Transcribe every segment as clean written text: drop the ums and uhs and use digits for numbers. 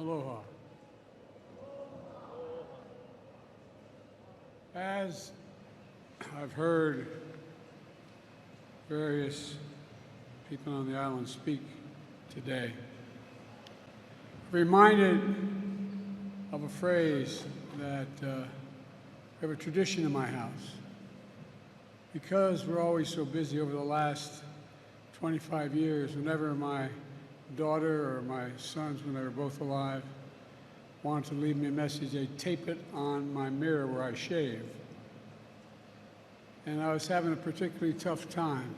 Aloha. As I've heard various people on the island speak today, reminded of a phrase that we have a tradition in my house. Because we're always so busy over the last 25 years, whenever my daughter or my sons, when they were both alive, wanted to leave me a message, they tape it on my mirror where I shave. And I was having a particularly tough time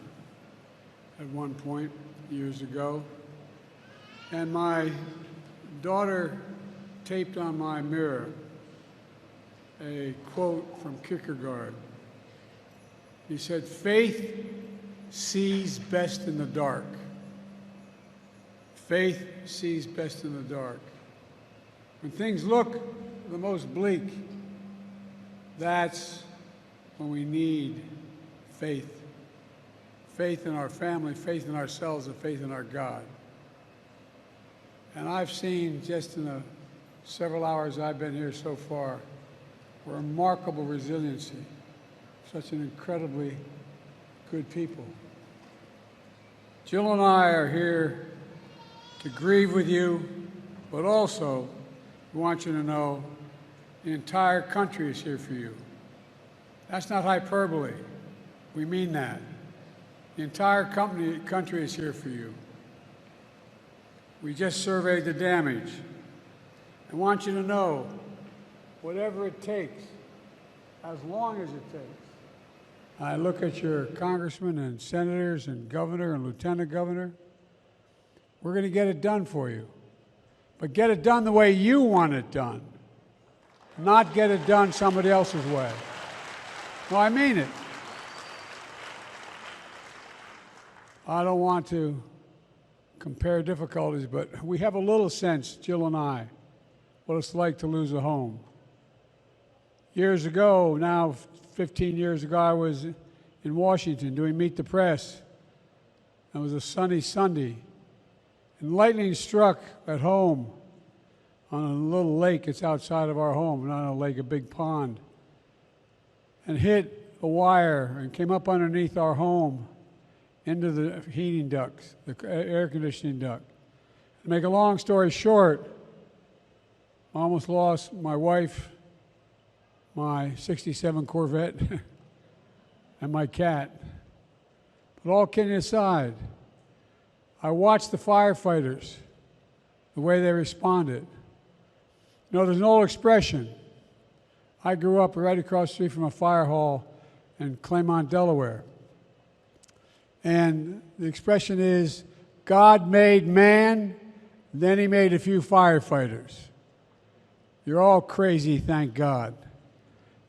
at one point years ago. And my daughter taped on my mirror a quote from Kierkegaard. He said, "Faith sees best in the dark." Faith sees best in the dark. When things look the most bleak, that's when we need faith. Faith in our family, faith in ourselves, and faith in our God. And I've seen, just in the several hours I've been here so far, remarkable resiliency. Such an incredibly good people. Jill and I are here to grieve with you, but also we want you to know the entire country is here for you. That's not hyperbole. We mean that. The entire country is here for you. We just surveyed the damage. I want you to know, whatever it takes, as long as it takes. I look at your congressmen and senators and governor and lieutenant governor. We're going to get it done for you. But get it done the way you want it done, not get it done somebody else's way. No, I mean it. I don't want to compare difficulties, but we have a little sense, Jill and I, what it's like to lose a home. Years ago, now 15 years ago, I was in Washington doing Meet the Press. It was a sunny Sunday. And lightning struck at home on a little lake. It's outside of our home, not a lake, a big pond, and hit a wire and came up underneath our home into the heating ducts, the air conditioning duct. To make a long story short, I almost lost my wife, my 67 Corvette, and my cat. But all kidding aside, I watched the firefighters, the way they responded. You know, there's an old expression. I grew up right across the street from a fire hall in Claymont, Delaware. And the expression is, God made man, then he made a few firefighters. You're all crazy, thank God.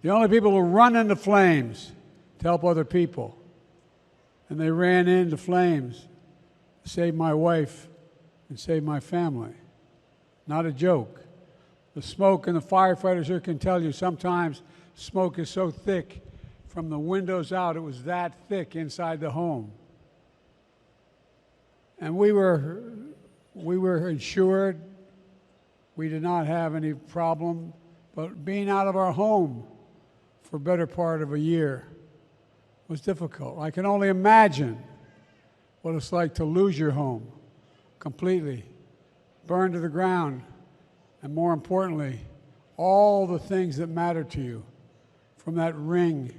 The only people who run into flames to help other people. And they ran into flames. Saved my wife and saved my family. Not a joke. The smoke, and the firefighters here can tell you, sometimes smoke is so thick from the windows out, it was that thick inside the home. And we were insured. We did not have any problem, but being out of our home for a better part of a year was difficult. I can only imagine what it's like to lose your home completely, burned to the ground, and more importantly, all the things that matter to you from that ring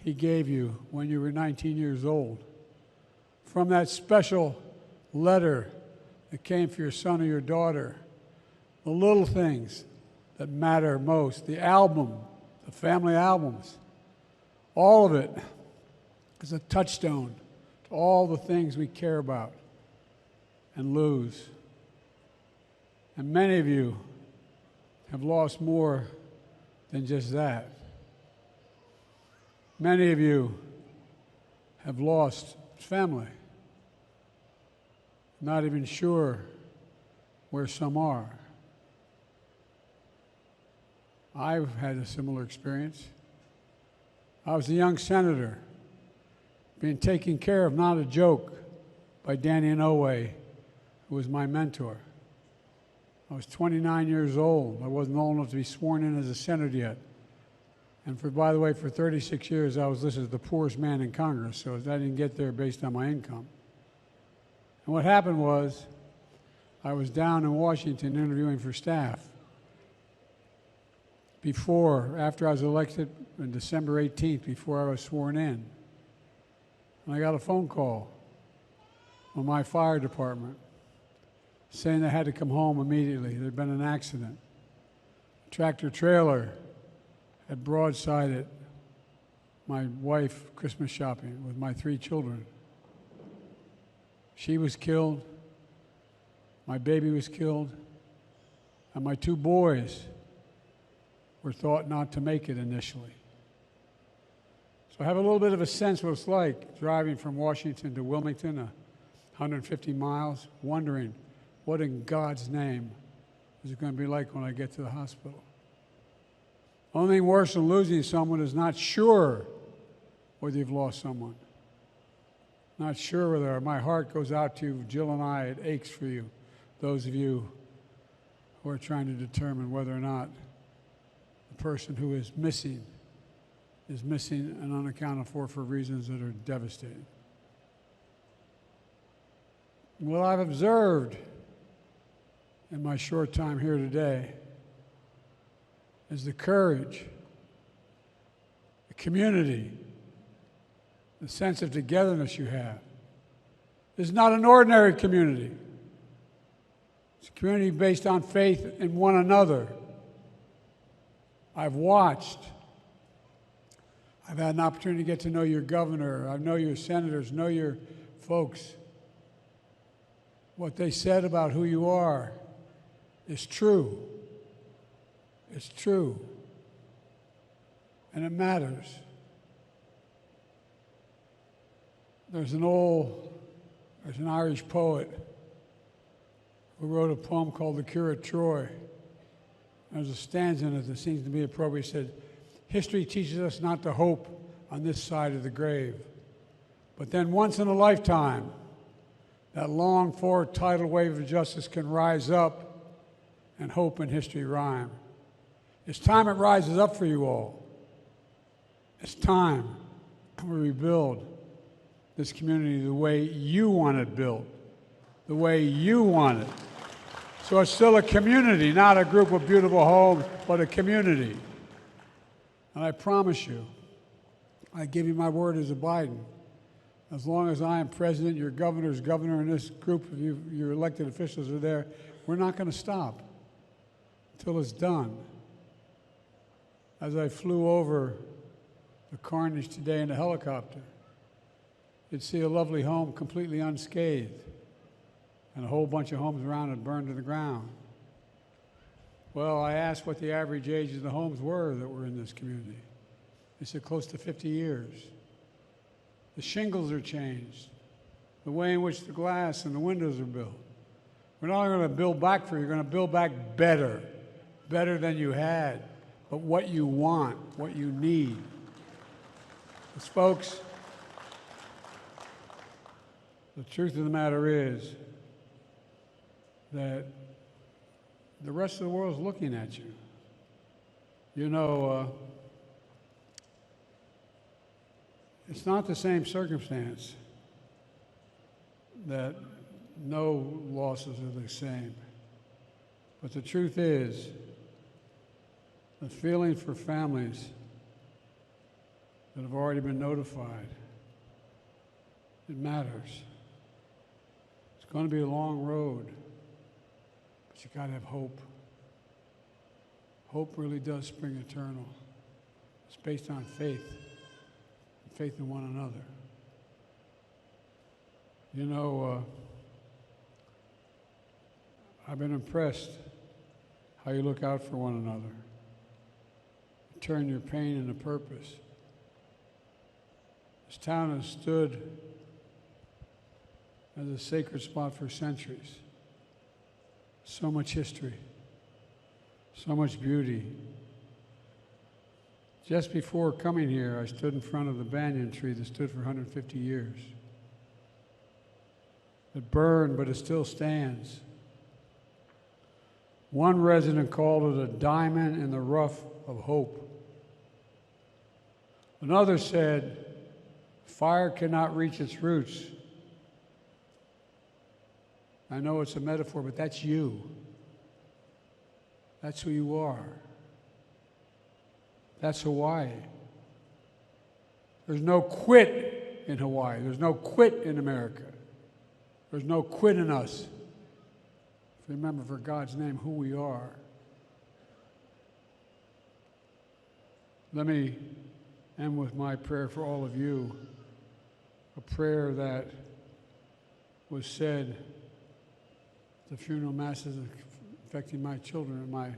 he gave you when you were 19 years old, from that special letter that came for your son or your daughter, the little things that matter most, the album, the family albums, all of it is a touchstone all the things we care about and lose. And many of you have lost more than just that. Many of you have lost family, not even sure where some are. I've had a similar experience. I was a young senator being taken care of, not a joke, by Danny Inouye, who was my mentor. I was 29 years old. I wasn't old enough to be sworn in as a senator yet. And by the way, for 36 years, I was listed as the poorest man in Congress, so I didn't get there based on my income. And what happened was, I was down in Washington interviewing for staff. After I was elected on December 18th, before I was sworn in, and I got a phone call from my fire department saying I had to come home immediately. There had been an accident. A tractor trailer had broadsided my wife Christmas shopping with my 3 children. She was killed, my baby was killed, and my 2 boys were thought not to make it initially. So I have a little bit of a sense what it's like driving from Washington to Wilmington, 150 miles, wondering what in God's name is it going to be like when I get to the hospital. Only thing worse than losing someone is not sure whether you've lost someone. Not sure whether my heart goes out to you, Jill and I, it aches for you, those of you who are trying to determine whether or not the person who is missing and unaccounted for reasons that are devastating. What I've observed in my short time here today is the courage, the community, the sense of togetherness you have. This is not an ordinary community. It's a community based on faith in one another. I've watched. I've had an opportunity to get to know your governor. I know your senators, know your folks. What they said about who you are is true. It's true. And it matters. There's an Irish poet who wrote a poem called The Cure at Troy. There's a stanza in it that seems to be appropriate. He said, history teaches us not to hope on this side of the grave. But then once in a lifetime, that long-for tidal wave of justice can rise up and hope and history rhyme. It's time it rises up for you all. It's time we rebuild this community the way you want it built, the way you want it. So it's still a community, not a group of beautiful homes, but a community. And I promise you, I give you my word as a Biden, as long as I am president, your governor's governor, and this group of you, your elected officials are there, we're not going to stop until it's done. As I flew over the carnage today in a helicopter, you'd see a lovely home completely unscathed, and a whole bunch of homes around it burned to the ground. Well, I asked what the average age of the homes were that were in this community. They said close to 50 years. The shingles are changed, the way in which the glass and the windows are built. We're not going to build back for you, we're going to build back better than you had, but what you want, what you need. Because folks, the truth of the matter is that the rest of the world is looking at you. You know, it's not the same circumstance that no losses are the same. But the truth is, the feeling for families that have already been notified, it matters. It's going to be a long road, but you got to have hope. Hope really does spring eternal. It's based on faith in one another. You know, I've been impressed how you look out for one another. You turn your pain into purpose. This town has stood as a sacred spot for centuries. So much history, so much beauty. Just before coming here, I stood in front of the banyan tree that stood for 150 years. It burned, but it still stands. One resident called it a diamond in the rough of hope. Another said, fire cannot reach its roots. I know it's a metaphor, but that's you. That's who you are. That's Hawaii. There's no quit in Hawaii. There's no quit in America. There's no quit in us. Remember, for God's name, who we are. Let me end with my prayer for all of you, a prayer that was said at the funeral masses affecting my children and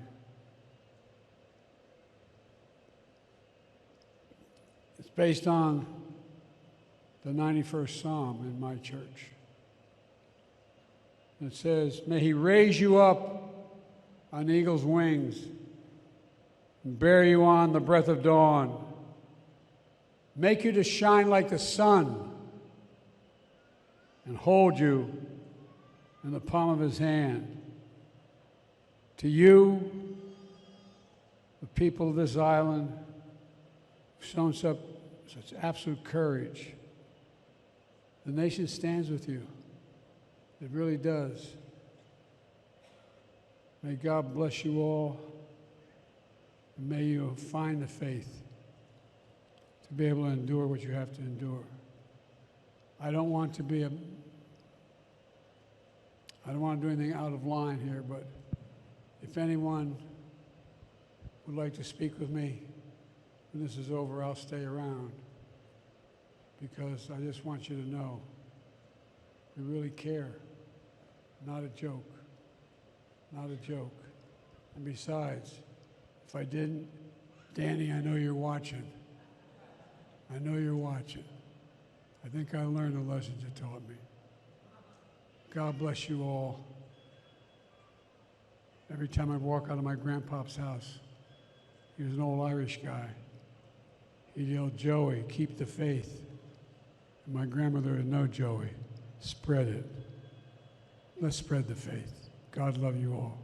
it's based on the 91st Psalm in my church. It says, may he raise you up on eagle's wings and bear you on the breath of dawn, make you to shine like the sun and hold you in the palm of his hand. To you, the people of this island, who've shown such absolute courage, the nation stands with you. It really does. May God bless you all, and may you find the faith to be able to endure what you have to endure. I don't want to do anything out of line here, but if anyone would like to speak with me when this is over, I'll stay around, because I just want you to know we really care. Not a joke. Not a joke. And besides, if I didn't, Danny, I know you're watching. I know you're watching. I think I learned the lessons you taught me. God bless you all. Every time I walk out of my grandpa's house, he was an old Irish guy. He'd yell, Joey, keep the faith. And my grandmother would know, Joey, spread it. Let's spread the faith. God love you all.